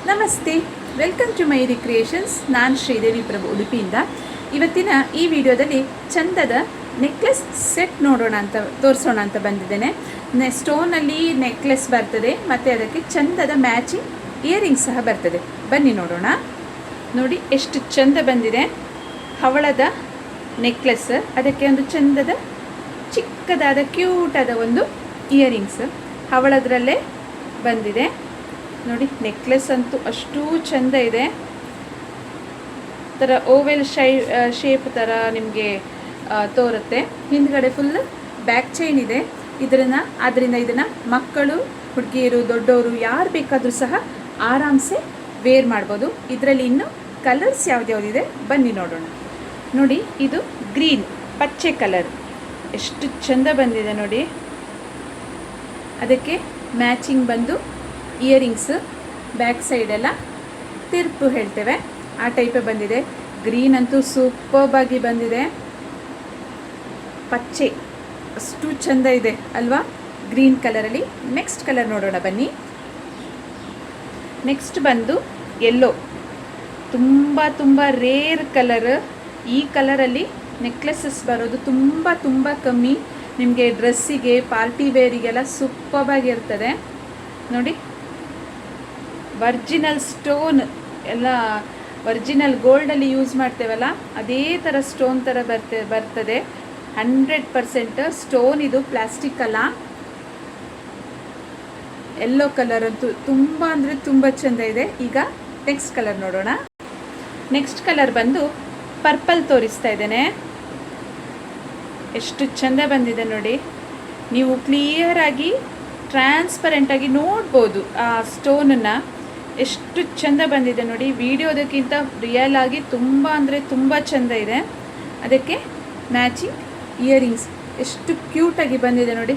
ನಮಸ್ತೆ, welcome to my creations. ನಾನು ಶ್ರೀದೇವಿ ಪ್ರಭು ಉಡುಪಿಯಿಂದ. ಇವತ್ತಿನ ಈ ವಿಡಿಯೋದಲ್ಲಿ ಚಂದದ ನೆಕ್ಲೆಸ್ ಸೆಟ್ ತೋರಿಸೋಣ ಅಂತ ಬಂದಿದ್ದೇನೆ. ಸ್ಟೋನಲ್ಲಿ ನೆಕ್ಲೆಸ್ ಬರ್ತದೆ ಮತ್ತು ಅದಕ್ಕೆ ಚಂದದ ಮ್ಯಾಚಿಂಗ್ ಇಯರಿಂಗ್ಸ್ ಸಹ ಬರ್ತದೆ. ಬನ್ನಿ ನೋಡೋಣ. ನೋಡಿ ಎಷ್ಟು ಚಂದ ಬಂದಿದೆ ಹವಳದ ನೆಕ್ಲೆಸ್. ಅದಕ್ಕೆ ಒಂದು ಚಂದದ ಚಿಕ್ಕದಾದ ಕ್ಯೂಟಾದ ಒಂದು ಇಯರಿಂಗ್ಸ್ ಹವಳದ್ರಲ್ಲೇ ಬಂದಿದೆ. ನೋಡಿ ನೆಕ್ಲೆಸ್ ಅಂತೂ ಅಷ್ಟು ಚಂದ ಇದೆ. ಥರ ಓವೆಲ್ ಶೇಪ್ ಥರ ನಿಮಗೆ ತೋರುತ್ತೆ. ಹಿಂದ್ಗಡೆ ಫುಲ್ ಬ್ಯಾಕ್ ಚೈನ್ ಇದೆ. ಆದ್ದರಿಂದ ಇದನ್ನು ಮಕ್ಕಳು, ಹುಡುಗಿಯರು, ದೊಡ್ಡವರು ಯಾರು ಬೇಕಾದರೂ ಸಹ ಆರಾಮ್ಸೆ ವೇರ್ ಮಾಡ್ಬೋದು. ಇದರಲ್ಲಿ ಇನ್ನು ಕಲರ್ಸ್ ಯಾವ್ದ್ಯಾವುದಿದೆ ಬನ್ನಿ ನೋಡೋಣ. ನೋಡಿ ಇದು ಗ್ರೀನ್, ಪಚ್ಚೆ ಕಲರ್ ಎಷ್ಟು ಚಂದ ಬಂದಿದೆ ನೋಡಿ. ಅದಕ್ಕೆ ಮ್ಯಾಚಿಂಗ್ ಬಂದು ಇಯರಿಂಗ್ಸ್ ಬ್ಯಾಕ್ ಸೈಡೆಲ್ಲ ತಿರುಪು ಹೇಳ್ತೇವೆ ಆ ಟೈಪೇ ಬಂದಿದೆ. ಗ್ರೀನ್ ಅಂತೂ ಸೂಪರ್ಬ್ ಆಗಿ ಬಂದಿದೆ. ಪಚ್ಚೆ ಅಷ್ಟು ಚಂದ ಇದೆ ಅಲ್ವಾ ಗ್ರೀನ್ ಕಲರಲ್ಲಿ. ನೆಕ್ಸ್ಟ್ ಕಲರ್ ನೋಡೋಣ ಬನ್ನಿ. ನೆಕ್ಸ್ಟ್ ಬಂದು ಯೆಲ್ಲೋ, ತುಂಬ ರೇರ್ ಕಲರ್. ಈ ಕಲರಲ್ಲಿ ನೆಕ್ಲೆಸಸ್ ಬರೋದು ತುಂಬ ಕಮ್ಮಿ. ನಿಮಗೆ ಡ್ರೆಸ್ಸಿಗೆ, ಪಾರ್ಟಿ ವೇರಿಗೆಲ್ಲ ಸೂಪರ್ಬಾಗಿರ್ತದೆ. ನೋಡಿ ವರ್ಜಿನಲ್ ಸ್ಟೋನ್ ಎಲ್ಲ ವರ್ಜಿನಲ್ ಗೋಲ್ಡಲ್ಲಿ ಯೂಸ್ ಮಾಡ್ತೇವಲ್ಲ ಅದೇ ಥರ ಸ್ಟೋನ್ ಥರ ಬರ್ತದೆ. 100% ಸ್ಟೋನ್ ಇದು, ಪ್ಲಾಸ್ಟಿಕ್ ಅಲ್ಲ. ಯೆಲ್ಲೋ ಕಲರ್ ಅಂತೂ ತುಂಬ ಚೆಂದ ಇದೆ. ಈಗ ನೆಕ್ಸ್ಟ್ ಕಲರ್ ನೋಡೋಣ. ನೆಕ್ಸ್ಟ್ ಕಲರ್ ಬಂದು ಪರ್ಪಲ್ ತೋರಿಸ್ತಾ ಇದ್ದೇನೆ. ಎಷ್ಟು ಚೆಂದ ಬಂದಿದೆ ನೋಡಿ. ನೀವು ಕ್ಲಿಯರಾಗಿ ಟ್ರಾನ್ಸ್ಪರೆಂಟಾಗಿ ನೋಡ್ಬೋದು ಆ ಸ್ಟೋನನ್ನು. ಎಷ್ಟು ಚೆಂದ ಬಂದಿದೆ ನೋಡಿ. ವಿಡಿಯೋದಕ್ಕಿಂತ ರಿಯಲ್ ಆಗಿ ತುಂಬ ಚೆಂದ ಇದೆ. ಅದಕ್ಕೆ ಮ್ಯಾಚಿಂಗ್ ಇಯರಿಂಗ್ಸ್ ಎಷ್ಟು ಕ್ಯೂಟಾಗಿ ಬಂದಿದೆ ನೋಡಿ.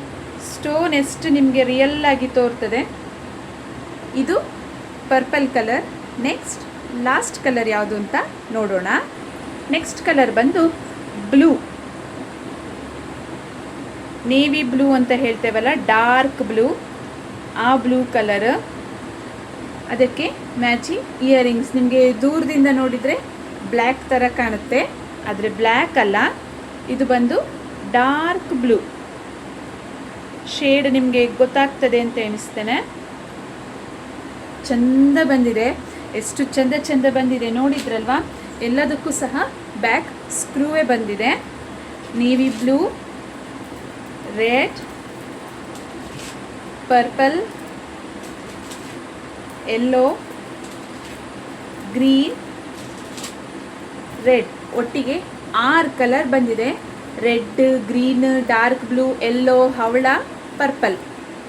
ಸ್ಟೋನ್ ಎಷ್ಟು ನಿಮಗೆ ರಿಯಲ್ ಆಗಿ ತೋರ್ತದೆ. ಇದು purple colour. Next last colour ಯಾವುದು ಅಂತ ನೋಡೋಣ. ನೆಕ್ಸ್ಟ್ ಕಲರ್ ಬಂದು ಬ್ಲೂ, ನೇವಿ ಬ್ಲೂ ಅಂತ ಹೇಳ್ತೇವಲ್ಲ, ಡಾರ್ಕ್ ಬ್ಲೂ, ಆ ಬ್ಲೂ ಕಲರ್. ಅದಕ್ಕೆ ಮ್ಯಾಚಿಂಗ್ ಇಯರಿಂಗ್ಸ್. ನಿಮಗೆ ದೂರದಿಂದ ನೋಡಿದರೆ ಬ್ಲ್ಯಾಕ್ ಥರ ಕಾಣುತ್ತೆ, ಆದರೆ ಬ್ಲ್ಯಾಕ್ ಅಲ್ಲ, ಇದು ಬಂದು ಡಾರ್ಕ್ ಬ್ಲೂ ಶೇಡ್. ನಿಮಗೆ ಗೊತ್ತಾಗ್ತದೆ ಅಂತ ಎಣಿಸ್ತೇನೆ. ಚಂದ ಬಂದಿದೆ. ಎಷ್ಟು ಚಂದ ಬಂದಿದೆ ನೋಡಿದ್ರಲ್ವಾ. ಎಲ್ಲದಕ್ಕೂ ಸಹ ಬ್ಯಾಕ್ ಸ್ಕ್ರೂವೇ ಬಂದಿದೆ. Navy blue, red, purple, yellow, green, red ಒಟ್ಟಿಗೆ 6 ಕಲರ್ ಬಂದಿದೆ. Red, green, dark blue, yellow, ಹವಳ, ಪರ್ಪಲ್,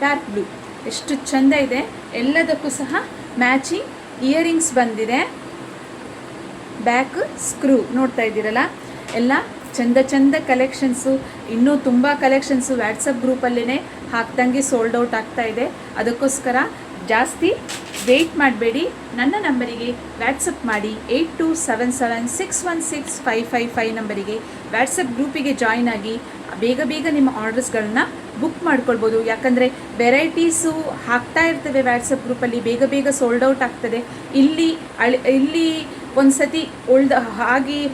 ಡಾರ್ಕ್ ಬ್ಲೂ. ಎಷ್ಟು ಚೆಂದ ಇದೆ. ಎಲ್ಲದಕ್ಕೂ ಸಹ ಮ್ಯಾಚಿಂಗ್ ಇಯರಿಂಗ್ಸ್ ಬಂದಿದೆ. ಬ್ಯಾಕ್ ಸ್ಕ್ರೂ ನೋಡ್ತಾ ಇದ್ದೀರಲ್ಲ. ಎಲ್ಲ ಚಂದ ಕಲೆಕ್ಷನ್ಸು. ಇನ್ನೂ ತುಂಬ ಕಲೆಕ್ಷನ್ಸು ವಾಟ್ಸಪ್ ಗ್ರೂಪಲ್ಲೇ ಹಾಕ್ದಂಗೆ ಸೋಲ್ಡ್ ಔಟ್ ಆಗ್ತಾ ಇದೆ. ಅದಕ್ಕೋಸ್ಕರ ಜಾಸ್ತಿ ವೆಯ್ಟ್ ಮಾಡಬೇಡಿ. ನನ್ನ ನಂಬರಿಗೆ ವ್ಯಾಟ್ಸಪ್ ಮಾಡಿ. 8277616555 ನಂಬರಿಗೆ ವ್ಯಾಟ್ಸಪ್ ಗ್ರೂಪಿಗೆ ಜಾಯ್ನ್ ಆಗಿ ಬೇಗ ನಿಮ್ಮ ಆರ್ಡರ್ಸ್ಗಳನ್ನ ಬುಕ್ ಮಾಡ್ಕೊಳ್ಬೋದು. ಯಾಕಂದರೆ ವೆರೈಟೀಸು ಹಾಕ್ತಾ ಇರ್ತೇವೆ ವಾಟ್ಸಪ್ ಗ್ರೂಪಲ್ಲಿ, ಬೇಗ ಸೋಲ್ಡ್ ಔಟ್ ಆಗ್ತದೆ. ಇಲ್ಲಿ ಒಂದು ಸತಿ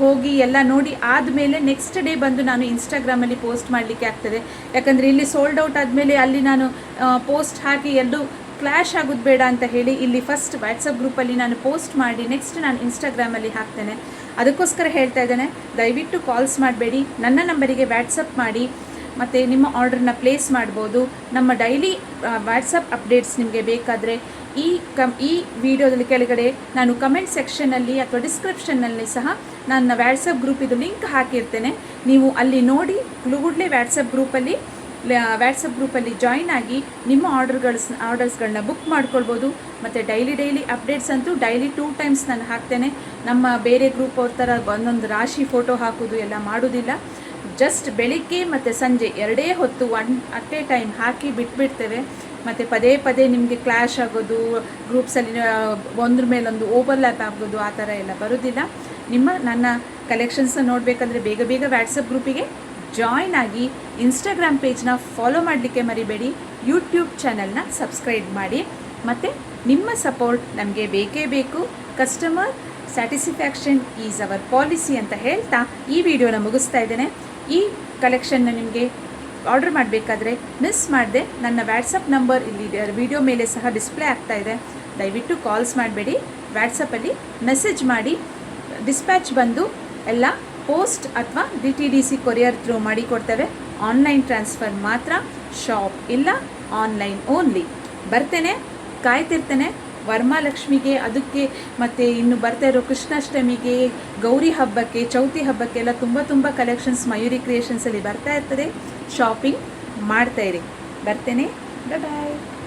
ಹೋಗಿ ಎಲ್ಲ ನೋಡಿ ಆದಮೇಲೆ ನೆಕ್ಸ್ಟ್ ಡೇ ಬಂದು ನಾನು ಇನ್ಸ್ಟಾಗ್ರಾಮಲ್ಲಿ ಪೋಸ್ಟ್ ಮಾಡಲಿಕ್ಕೆ ಆಗ್ತದೆ. ಯಾಕಂದರೆ ಇಲ್ಲಿ ಸೋಲ್ಡ್ ಔಟ್ ಆದಮೇಲೆ ಅಲ್ಲಿ ನಾನು ಪೋಸ್ಟ್ ಹಾಕಿ ಎರಡು ಕ್ಲ್ಯಾಶ್ ಆಗೋದು ಬೇಡ ಅಂತ ಹೇಳಿ ಇಲ್ಲಿ ಫಸ್ಟ್ ವಾಟ್ಸಪ್ ಗ್ರೂಪಲ್ಲಿ ನಾನು ಪೋಸ್ಟ್ ಮಾಡಿ ನೆಕ್ಸ್ಟ್ ನಾನು ಇನ್ಸ್ಟಾಗ್ರಾಮಲ್ಲಿ ಹಾಕ್ತೇನೆ. ಅದಕ್ಕೋಸ್ಕರ ಹೇಳ್ತಾ ಇದ್ದೇನೆ, ದಯವಿಟ್ಟು ಕಾಲ್ಸ್ ಮಾಡಬೇಡಿ. ನನ್ನ ನಂಬರಿಗೆ ವ್ಯಾಟ್ಸಪ್ ಮಾಡಿ ಮತ್ತು ನಿಮ್ಮ ಆರ್ಡ್ರನ್ನ ಪ್ಲೇಸ್ ಮಾಡ್ಬೋದು. ನಮ್ಮ ಡೈಲಿ ವಾಟ್ಸಪ್ ಅಪ್ಡೇಟ್ಸ್ ನಿಮಗೆ ಬೇಕಾದರೆ ಈ ವಿಡಿಯೋದಲ್ಲಿ ಕೆಳಗಡೆ ನಾನು ಕಮೆಂಟ್ ಸೆಕ್ಷನಲ್ಲಿ ಅಥವಾ ಡಿಸ್ಕ್ರಿಪ್ಷನ್ನಲ್ಲಿ ಸಹ ನನ್ನ ವ್ಯಾಟ್ಸಪ್ ಗ್ರೂಪಿದು ಲಿಂಕ್ ಹಾಕಿರ್ತೇನೆ. ನೀವು ಅಲ್ಲಿ ನೋಡಿ ಕೂಡಲೇ ವ್ಯಾಟ್ಸಪ್ ಗ್ರೂಪಲ್ಲಿ ಜಾಯ್ನ್ ಆಗಿ ನಿಮ್ಮ ಆರ್ಡರ್ಸ್ಗಳನ್ನ ಬುಕ್ ಮಾಡ್ಕೊಳ್ಬೋದು. ಮತ್ತು ಡೈಲಿ ಅಪ್ಡೇಟ್ಸ್ ಅಂತೂ ಡೈಲಿ 2 ಟೈಮ್ಸ್ ನಾನು ಹಾಕ್ತೇನೆ. ನಮ್ಮ ಬೇರೆ ಗ್ರೂಪ್ ಅವ್ರ ಥರ ಒಂದೊಂದು ರಾಶಿ ಫೋಟೋ ಹಾಕೋದು ಎಲ್ಲ ಮಾಡೋದಿಲ್ಲ. ಜಸ್ಟ್ ಬೆಳಿಗ್ಗೆ ಮತ್ತು ಸಂಜೆ 2 ಹೊತ್ತು ಅಟ್ ಎ ಟೈಮ್ ಹಾಕಿ ಬಿಟ್ಬಿಡ್ತೇವೆ. ಮತ್ತು ಪದೇ ನಿಮಗೆ ಕ್ಲ್ಯಾಶ್ ಆಗೋದು, ಗ್ರೂಪ್ಸಲ್ಲಿ ಒಂದ್ರ ಮೇಲೊಂದು ಓವರ್ಲ್ಯಾಪ್ ಆಗೋದು ಆ ಥರ ಎಲ್ಲ ಬರೋದಿಲ್ಲ. ನನ್ನ ಕಲೆಕ್ಷನ್ಸ್ ನೋಡಬೇಕಂದ್ರೆ ಬೇಗ ವ್ಯಾಟ್ಸಪ್ ಗ್ರೂಪಿಗೆ ಜಾಯ್ನ್ ಆಗಿ ಇನ್ಸ್ಟಾಗ್ರಾಮ್ ಪೇಜ್ನ ಫಾಲೋ ಮಾಡಲಿಕ್ಕೆ ಮರಿಬೇಡಿ. ಯೂಟ್ಯೂಬ್ ಚಾನಲ್ನ ಸಬ್ಸ್ಕ್ರೈಬ್ ಮಾಡಿ. ಮತ್ತು ನಿಮ್ಮ ಸಪೋರ್ಟ್ ನಮಗೆ ಬೇಕೇ ಬೇಕು. Customer satisfaction is our policy ಅಂತ ಹೇಳ್ತಾ ಈ ವಿಡಿಯೋನ ಮುಗಿಸ್ತಾ ಇದ್ದೇನೆ. ಈ ಕಲೆಕ್ಷನ್ನ ನಿಮಗೆ ಆರ್ಡರ್ ಮಾಡಬೇಕಾದ್ರೆ ಮಿಸ್ ಮಾಡದೆ ನನ್ನ ವ್ಯಾಟ್ಸಪ್ ನಂಬರ್ ಇಲ್ಲಿ ವಿಡಿಯೋ ಮೇಲೆ ಸಹ ಡಿಸ್ಪ್ಲೇ ಆಗ್ತಾ ಇದೆ. ದಯವಿಟ್ಟು ಕಾಲ್ಸ್ ಮಾಡಬೇಡಿ, ವ್ಯಾಟ್ಸಪ್ಪಲ್ಲಿ ಮೆಸೇಜ್ ಮಾಡಿ. ಡಿಸ್ಪ್ಯಾಚ್ ಬಂದು ಎಲ್ಲ ಪೋಸ್ಟ್ ಅಥವಾ DTDC ಕೊರಿಯರ್ ಥ್ರೂ ಮಾಡಿ ಕೊಡ್ತೇವೆ. ಆನ್ಲೈನ್ ಟ್ರಾನ್ಸ್ಫರ್ ಮಾತ್ರ, ಶಾಪ್ ಇಲ್ಲ, ಆನ್ಲೈನ್ ಓನ್ಲಿ. ಬರ್ತೇನೆ, ಕಾಯ್ತಿರ್ತೇನೆ. ವರಮಹಾಲಕ್ಷ್ಮಿಗೆ, ಅದಕ್ಕೆ ಮತ್ತು ಇನ್ನು ಬರ್ತಾ ಇರೋ ಕೃಷ್ಣಾಷ್ಟಮಿಗೆ, ಗೌರಿ ಹಬ್ಬಕ್ಕೆ, ಚೌತಿ ಹಬ್ಬಕ್ಕೆಲ್ಲ ತುಂಬ ಕಲೆಕ್ಷನ್ಸ್ ಮಯೂರಿ ಕ್ರಿಯೇಷನ್ಸಲ್ಲಿ ಬರ್ತಾ ಇರ್ತದೆ. ಶಾಪಿಂಗ್ ಮಾಡ್ತಾಯಿರಿ. ಬರ್ತೇನೆ. ಬಾಯ್.